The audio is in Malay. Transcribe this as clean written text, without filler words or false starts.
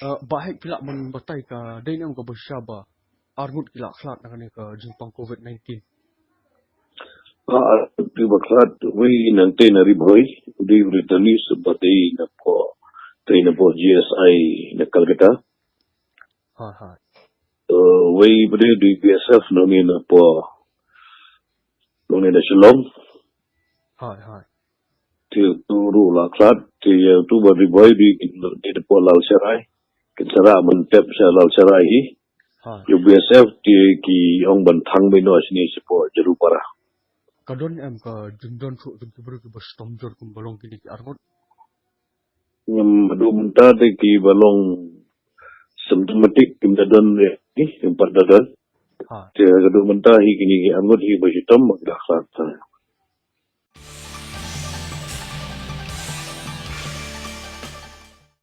Bahik pila mun batai ka dai nam ka bersyaba. Argut kila khlat na kani ka jingpang COVID-19. Di baklat we nanti nari boy di Britani sebagai napo GSI na Calcutta. Ha. We pada di BSF nami napo nami na Shillong. Ha. Ti turu laklat ti tu bari boy di napo Lal Serai. Kinsara mentep sa Lal Serai hi. Yung BSF ti ki ong bantang bino sini sepo Jerupara. Kadon em ka jundon su jun kibru ki bastom jor kum balong kini ki argut. Yang mentar ki balong symptomatic kim dadon ni empat dadon. Ha. Ti kadung mentar hi kini ki angut hi basitam magdakhat.